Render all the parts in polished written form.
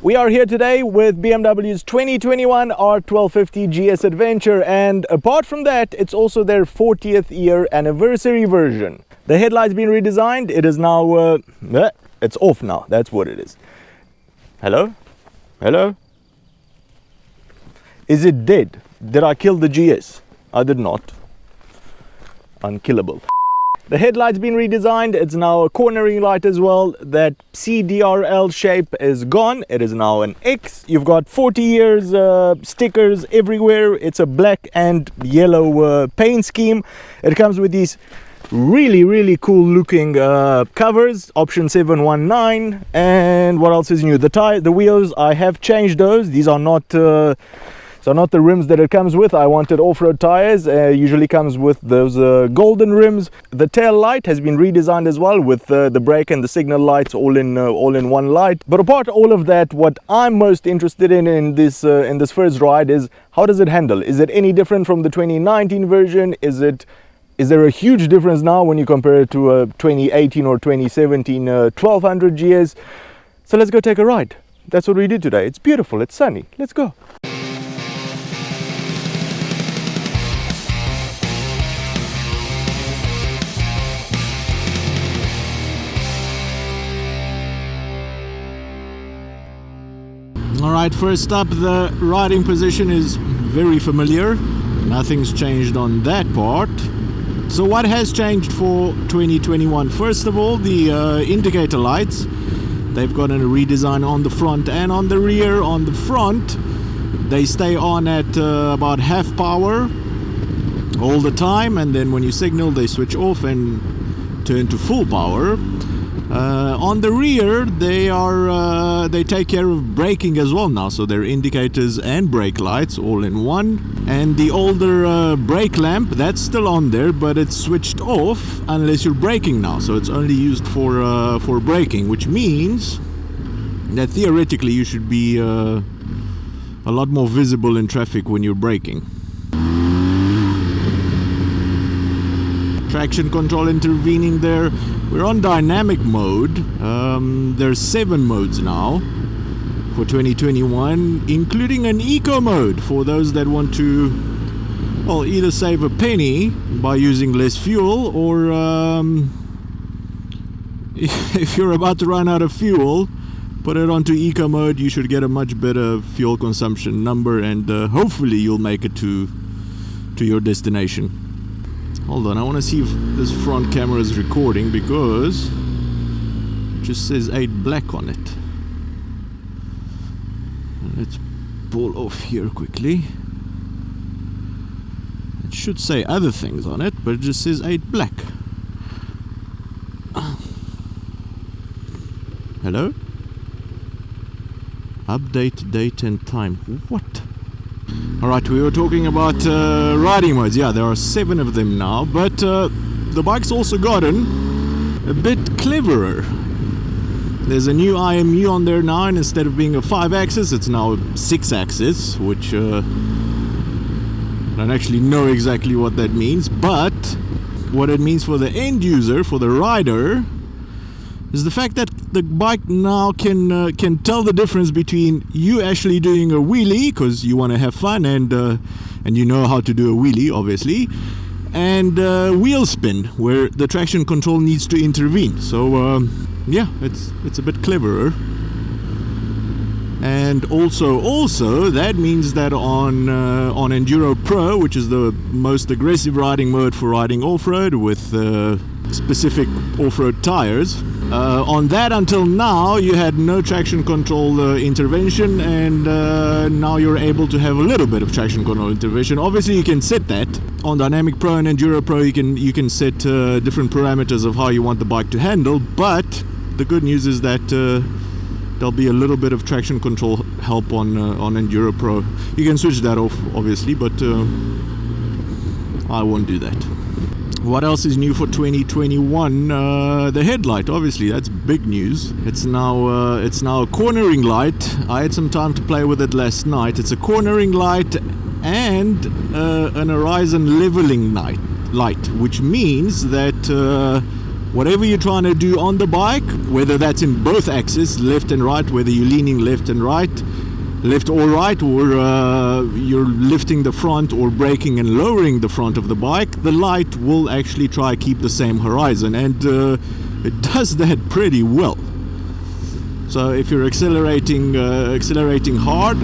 We are here today with BMW's 2021 R1250GS Adventure, and apart from that, it's also their 40th year anniversary version. The headlight's been redesigned. It is now, it's off now. That's what it is. Hello? Hello? Is it dead? Did I kill the GS? I did not. Unkillable. The headlight's been redesigned. It's now a cornering light as well. That CDRL shape is gone. It is now an X. You've got 40 years stickers everywhere. It's a black and yellow paint scheme. It comes with these really cool looking covers, option 719. And what else is new? The wheels, I have changed those. These are not not the rims that it comes with. I wanted off-road tires. Usually comes with those golden rims. The tail light has been redesigned as well, with the brake and the signal lights all in one light. But apart all of that, what I'm most interested in this first ride is how does it handle? Is it any different from the 2019 version? Is there a huge difference now when you compare it to a 2018 or 2017 1200 GS? So let's go take a ride. That's what we do today. It's beautiful. It's sunny. Let's go. Alright, first up, the riding position is very familiar. Nothing's changed on that part. So what has changed for 2021? First of all, the indicator lights. They've got a redesign on the front and on the rear. On the front, they stay on at about half power all the time, and then when you signal, they switch off and turn to full power. On the rear, they take care of braking as well now, so they're indicators and brake lights all in one. And the older brake lamp, that's still on there, but it's switched off unless you're braking now, so it's only used for braking, which means that theoretically you should be a lot more visible in traffic when you're braking. Traction control intervening there. We're on dynamic mode. There's 7 modes now for 2021, including an eco mode for those that want to, well, either save a penny by using less fuel, or if you're about to run out of fuel, put it onto eco mode. You should get a much better fuel consumption number, and hopefully you'll make it to your destination. Hold on, I want to see if this front camera is recording, because it just says 8 black on it. Let's pull off here quickly. It should say other things on it, but it just says 8 black. Hello? Update date and time. What? Alright, we were talking about riding modes. Yeah, there are 7 of them now, but the bike's also gotten a bit cleverer. There's a new IMU on there now, and instead of being a 5-axis, it's now a 6-axis, which I don't actually know exactly what that means, but what it means for the end user, for the rider, is the fact that the bike now can tell the difference between you actually doing a wheelie, because you want to have fun and you know how to do a wheelie, obviously, and wheel spin, where the traction control needs to intervene. So yeah, it's a bit cleverer. And also that means that on Enduro Pro, which is the most aggressive riding mode for riding off-road with specific off-road tires, on that until now you had no traction control intervention, and now you're able to have a little bit of traction control intervention. Obviously you can set that on Dynamic Pro and Enduro Pro. You can set different parameters of how you want the bike to handle, but the good news is that there'll be a little bit of traction control help on Enduro Pro. You can switch that off, obviously, but I won't do that. What else is new for 2021? The headlight, obviously, that's big news. It's now a cornering light. I had some time to play with it last night. It's a cornering light and an horizon leveling light, which means that whatever you're trying to do on the bike, whether that's in both axes, left and right, whether you're leaning left and right, left or right, or you're lifting the front or braking and lowering the front of the bike, the light will actually try to keep the same horizon, and it does that pretty well. So if you're accelerating hard,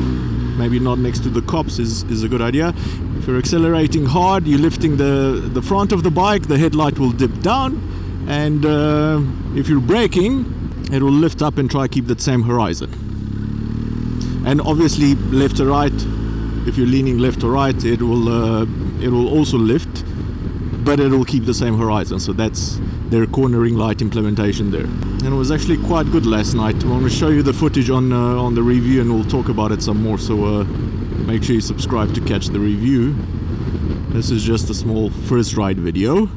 maybe not next to the cops is a good idea. If you're accelerating hard, you're lifting the front of the bike, the headlight will dip down, and if you're braking, it will lift up and try to keep that same horizon. And obviously left to right, if you're leaning left to right, it will also lift, but it will keep the same horizon. So that's their cornering light implementation there, and it was actually quite good last night. I want to show you the footage on the review, and we'll talk about it some more, so make sure you subscribe to catch the review. This is just a small first ride video.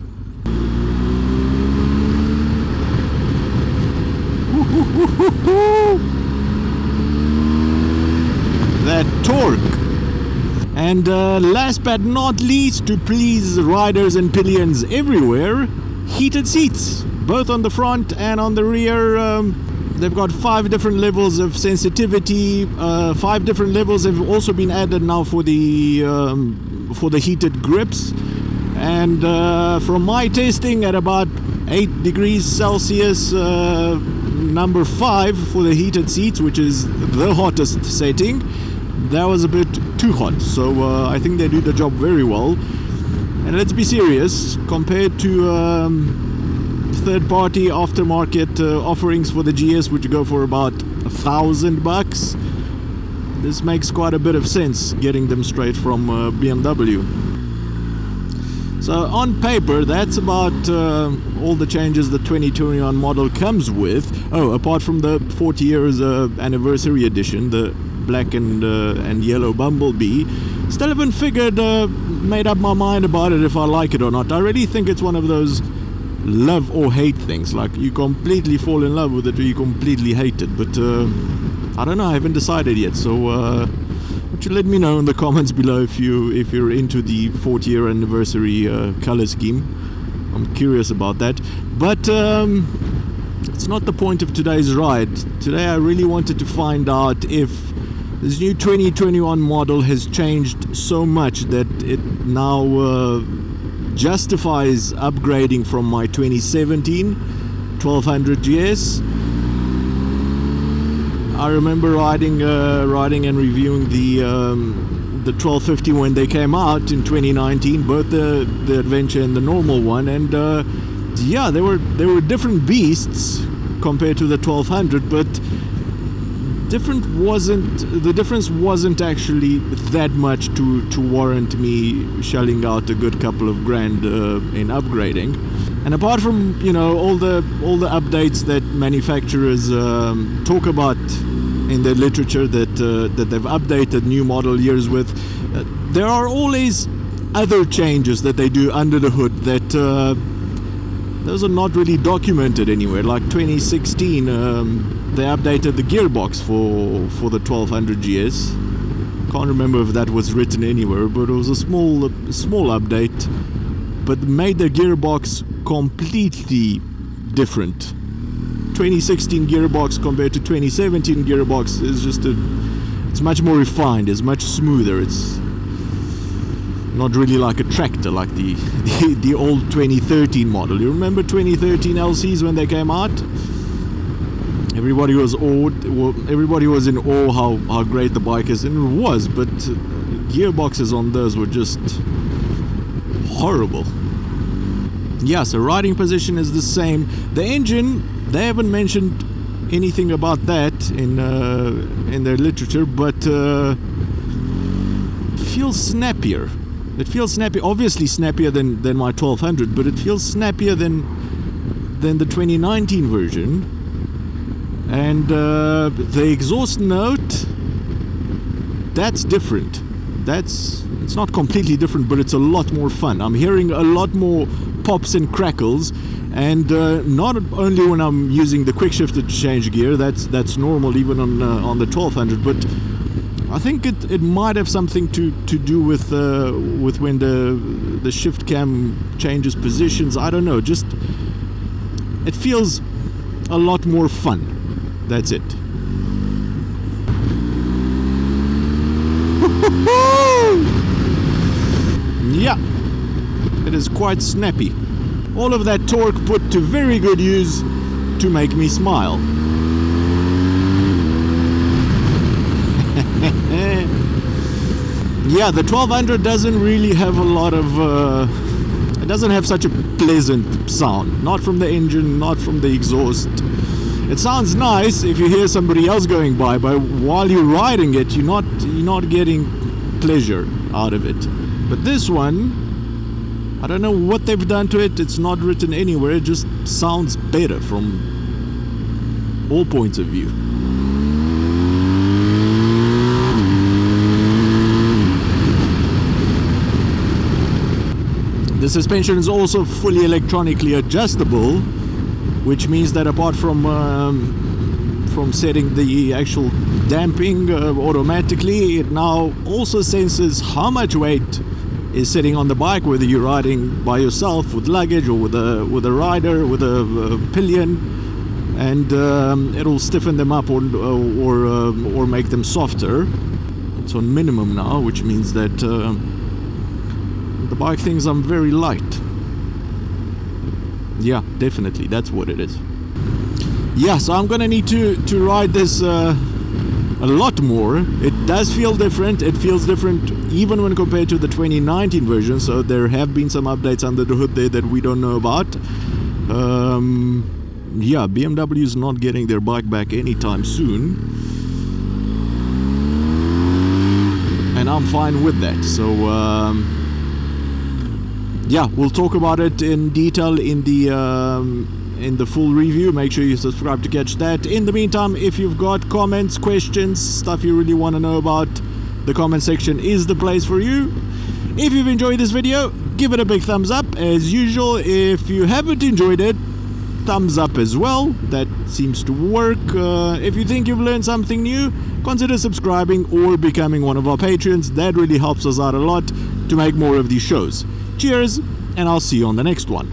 That torque. And last but not least, to please riders and pillions everywhere, heated seats, both on the front and on the rear. They've got 5 different levels of sensitivity. 5 different levels have also been added now for the heated grips. And from my testing, at about 8 degrees Celsius, number 5 for the heated seats, which is the hottest setting, that was a bit too hot. So I think they do the job very well. And let's be serious, compared to third-party aftermarket offerings for the GS, which go for about $1,000, this makes quite a bit of sense getting them straight from BMW. So on paper, that's about all the changes the 2021 model comes with. Oh, apart from the 40 years anniversary edition, the black and yellow Bumblebee. Still haven't made up my mind about it if I like it or not. I really think it's one of those love or hate things. Like, you completely fall in love with it or you completely hate it. But I don't know, I haven't decided yet. So why don't you let me know in the comments below if you're into the 40-year anniversary color scheme. I'm curious about that. But it's not the point of today's ride. Today I really wanted to find out if this new 2021 model has changed so much that it now justifies upgrading from my 2017 1250GS. I remember riding and reviewing the 1250 when they came out in 2019, both the Adventure and the normal one, and yeah, they were different beasts compared to the 1200, but the difference wasn't actually that much to warrant me shelling out a good couple of grand in upgrading. And apart from, you know, all the updates that manufacturers talk about in the literature that they've updated new model years with, there are always other changes that they do under the hood that those are not really documented anywhere. Like 2016, they updated the gearbox for the 1250GS. Can't remember if that was written anywhere, but it was a small update, but made the gearbox completely different. 2016 gearbox compared to 2017 gearbox is just it's much more refined, it's much smoother. It's not really like a tractor like the old 2013 model. You remember 2013 LCs when they came out? Everybody was awed. Well, everybody was in awe how great the bike is, and it was. But gearboxes on those were just horrible. Yeah, so riding position is the same. The engine, they haven't mentioned anything about that in their literature, but feels snappier. It feels snappy, obviously snappier than my 1200, but it feels snappier than the 2019 version. And the exhaust note, that's different. It's not completely different, but it's a lot more fun. I'm hearing a lot more pops and crackles, and not only when I'm using the quick shifter to change gear. That's normal even on the 1200, but I think it might have something to do with when the shift cam changes positions. I don't know. Just it feels a lot more fun. That's it. Yeah, it is quite snappy. All of that torque put to very good use to make me smile. Yeah, the 1200 doesn't really have a lot of it doesn't have such a pleasant sound, not from the engine, not from the exhaust. It sounds nice if you hear somebody else going by, but while you're riding it, you're not getting pleasure out of it. But this one, I don't know what they've done to it. It's not written anywhere. It just sounds better from all points of view. The suspension is also fully electronically adjustable, which means that apart from setting the actual damping automatically, it now also senses how much weight is sitting on the bike, whether you're riding by yourself with luggage or with a rider with a pillion, and it'll stiffen them up or make them softer. It's on minimum now, which means that the bike thinks I'm very light. Yeah, definitely, that's what it is. Yeah, so I'm gonna need to ride this a lot more. It does feel different. It feels different even when compared to the 2019 version, so there have been some updates under the hood there that we don't know about. Yeah, BMW is not getting their bike back anytime soon, and I'm fine with that. So yeah, we'll talk about it in detail in the full review. Make sure you subscribe to catch that. In the meantime, if you've got comments, questions, stuff you really want to know about, the comment section is the place for you. If you've enjoyed this video, give it a big thumbs up as usual. If you haven't enjoyed it, thumbs up as well. That seems to work. If you think you've learned something new, consider subscribing or becoming one of our patrons. That really helps us out a lot to make more of these shows. Cheers, and I'll see you on the next one.